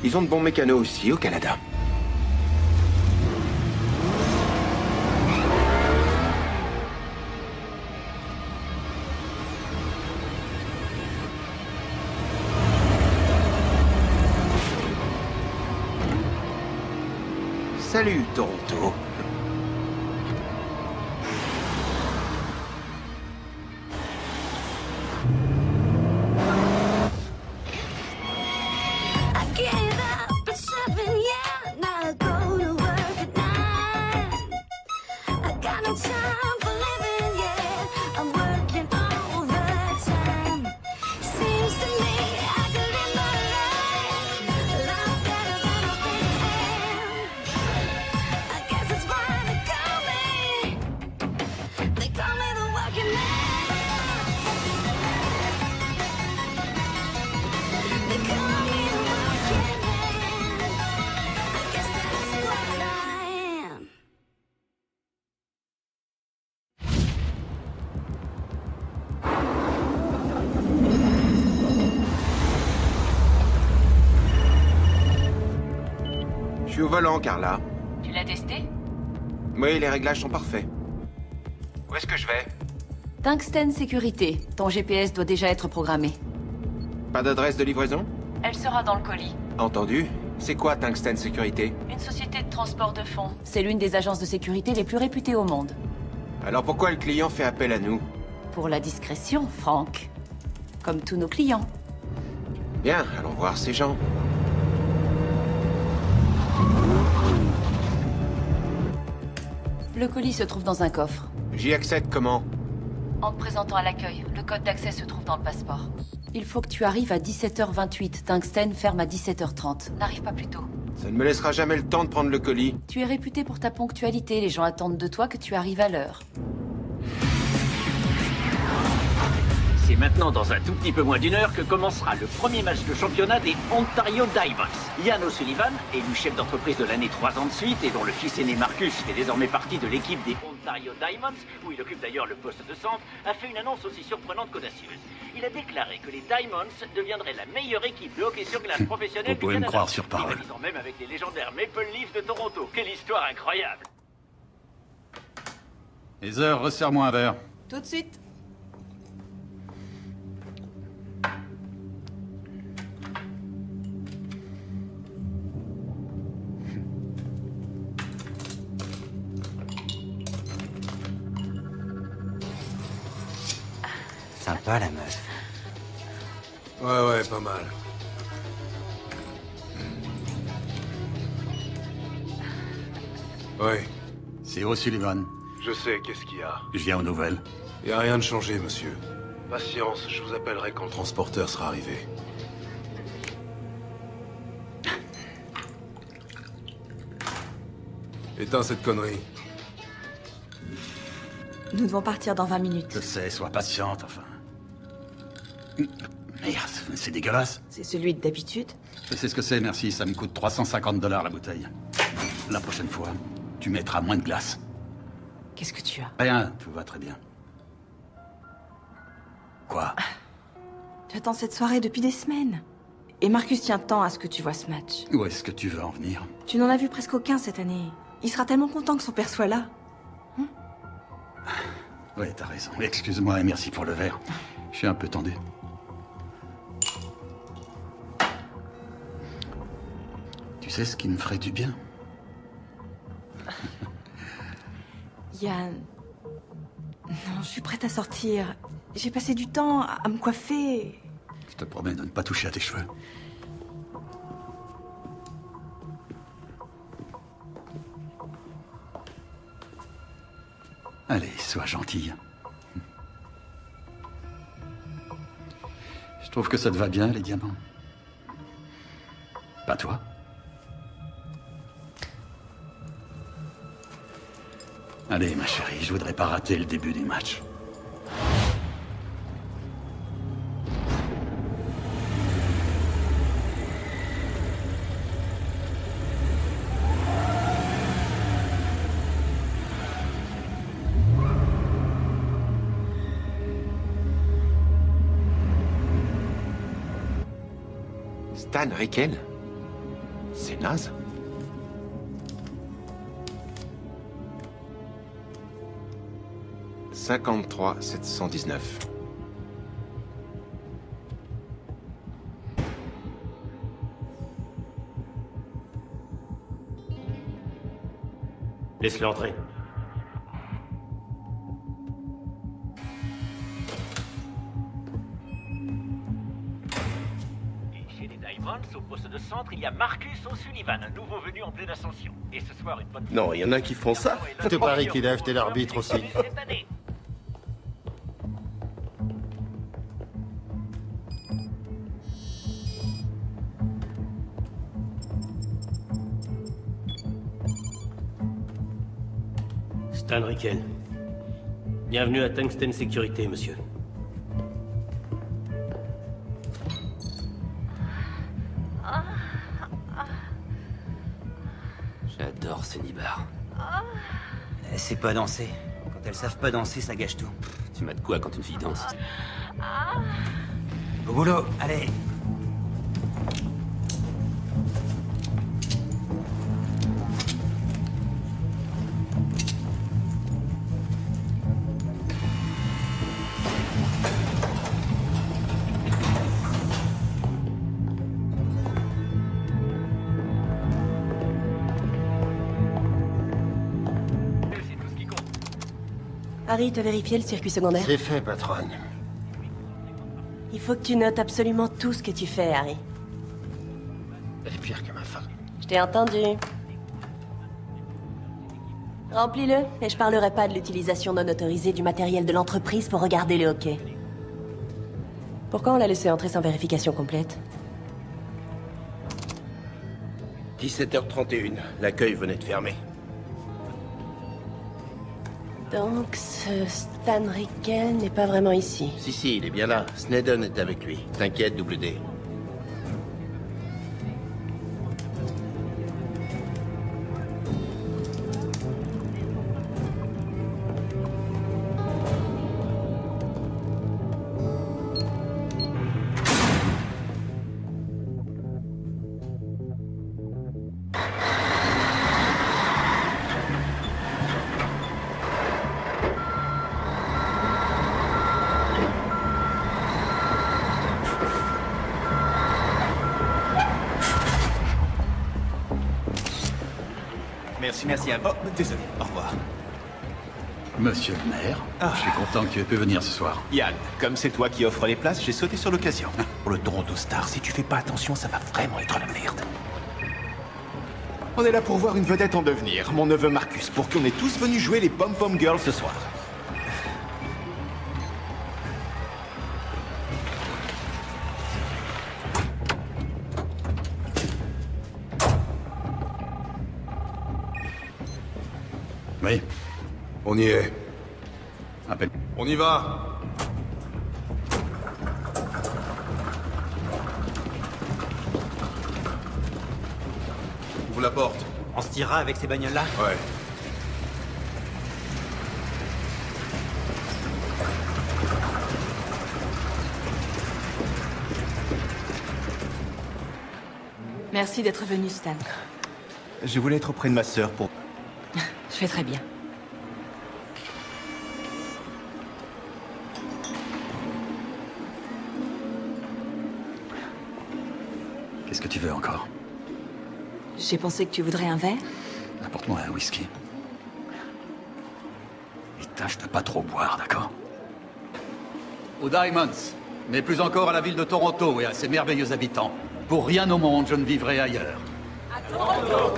Ils ont de bons mécanos aussi au Canada. Salut, Toronto. Je suis au volant, Carla. Tu l'as testé? Oui, les réglages sont parfaits. Où est-ce que je vais? Tungsten Sécurité. Ton GPS doit déjà être programmé. Pas d'adresse de livraison? Elle sera dans le colis. Entendu. C'est quoi Tungsten Sécurité? Une société de transport de fonds. C'est l'une des agences de sécurité les plus réputées au monde. Alors pourquoi le client fait appel à nous? Pour la discrétion, Franck. Comme tous nos clients. Bien, allons voir ces gens. Le colis se trouve dans un coffre. J'y accède comment? En te présentant à l'accueil, le code d'accès se trouve dans le passeport. Il faut que tu arrives à 17h28. Tungsten ferme à 17h30. N'arrive pas plus tôt. Ça ne me laissera jamais le temps de prendre le colis. Tu es réputé pour ta ponctualité. Les gens attendent de toi que tu arrives à l'heure. C'est maintenant dans un tout petit peu moins d'une heure que commencera le premier match de championnat des Ontario Diamonds. Ian O'Sullivan, élu chef d'entreprise de l'année 3 ans de suite et dont le fils aîné Marcus fait désormais partie de l'équipe des Ontario Diamonds, où il occupe d'ailleurs le poste de centre, a fait une annonce aussi surprenante qu'audacieuse. Il a déclaré que les Diamonds deviendraient la meilleure équipe de hockey sur glace professionnelle Vous pouvez du me Canada, croire sur parole. rivalisant même avec les légendaires Maple Leafs de Toronto. Quelle histoire incroyable! Heather, resserre-moi un verre. Tout de suite. Sympa la meuf. Ouais, pas mal. Ouais, C'est O'Sullivan. je sais, qu'est-ce qu'il y a? Je viens aux nouvelles. Y a rien de changé, monsieur. Patience, je vous appellerai quand le transporteur sera arrivé. Éteins cette connerie. Nous devons partir dans 20 minutes. Je sais, sois patiente, enfin. Merde, c'est dégueulasse. C'est celui d'habitude. Je sais ce que c'est, merci. Ça me coûte 350 $ la bouteille. La prochaine fois, tu mettras moins de glace. Qu'est-ce que tu as? Rien, tout va très bien. Quoi? J'attends cette soirée depuis des semaines. Et Marcus tient tant à ce que tu vois ce match. Où est-ce que tu veux en venir? Tu n'en as vu presque aucun cette année. Il sera tellement content que son père soit là. Oui, t'as raison. Excuse-moi et merci pour le verre. Je suis un peu tendu. Tu sais ce qui me ferait du bien? Yann... Non, je suis prête à sortir. J'ai passé du temps à me coiffer. Je te promets de ne pas toucher à tes cheveux. Allez, sois gentille. Je trouve que ça te va bien, les diamants. Pas toi? Allez, ma chérie, je voudrais pas rater le début du match. Stan Ricken? naze. « 53 719. Laisse-le entrer. Chez les Diamonds, au poste de centre, il y a Marcus O'Sullivan, un nouveau venu en pleine ascension. Et ce soir, une bonne... Non, il y en a qui font ça. Je te parie qu'il a acheté l'arbitre aussi. Cette année. Stan Ricken. Bienvenue à Tungsten Sécurité, monsieur. J'adore ce nibar. Elle sait pas danser. Quand elles savent pas danser, ça gâche tout. Tu m'as de quoi quand une fille danse? Au boulot, allez. Harry, t'as vérifié le circuit secondaire? C'est fait, patronne. Il faut que tu notes absolument tout ce que tu fais, Harry. Elle est pire que ma femme. Je t'ai entendu. Remplis-le, et je parlerai pas de l'utilisation non autorisée du matériel de l'entreprise pour regarder le hockey. Pourquoi on l'a laissé entrer sans vérification complète? 17h31, l'accueil venait de fermer. Donc, ce Stan Ricken n'est pas vraiment ici. Si, il est bien là. Snedden est avec lui. T'inquiète, double D. Merci. Oh, désolé. Au revoir. Monsieur le maire, je suis content que tu aies pu venir ce soir. Yann, comme c'est toi qui offre les places, j'ai sauté sur l'occasion. Pour le Toronto Star, si tu fais pas attention, ça va vraiment être la merde. On est là pour voir une vedette en devenir, mon neveu Marcus, pour qu'on est tous venus jouer les Pom-Pom Girls ce soir. Oui. On y est. Appelle. On y va. Ouvre la porte. On se tirera avec ces bagnoles-là? Ouais. Merci d'être venu, Stan. Je voulais être auprès de ma sœur pour... Je fais très bien. Qu'est-ce que tu veux encore? J'ai pensé que tu voudrais un verre. Apporte-moi un whisky. Et tâche de pas trop boire, d'accord? Aux Diamonds, mais plus encore à la ville de Toronto et à ses merveilleux habitants. Pour rien au monde, je ne vivrai ailleurs. À Toronto!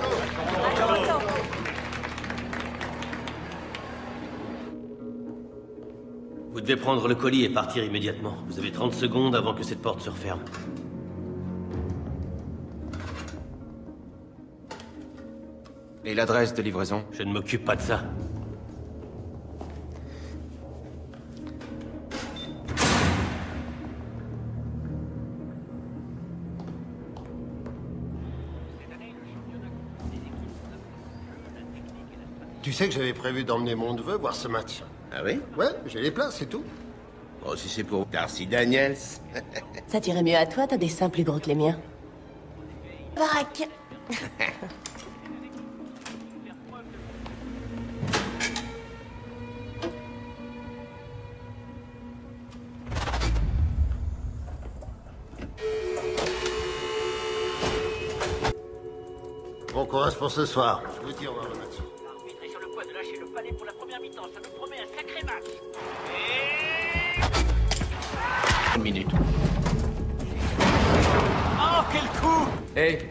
Vous devez prendre le colis et partir immédiatement. Vous avez 30 secondes avant que cette porte se referme. Et l'adresse de livraison? Je ne m'occupe pas de ça. Tu sais que j'avais prévu d'emmener mon neveu voir ce match. Ah oui? Ouais, j'ai les places, c'est tout. Bon, si c'est pour Darcy Daniels. Ça t'irait mieux à toi, t'as des seins plus gros que les miens. Baraque. Bon courage pour ce soir. Je vous dis au revoir le match. L'arbitre est sur le point de lâcher le palais pour la première mi-temps. Ça nous promet un sacré match. Une minute. Oh, quel coup! Hey,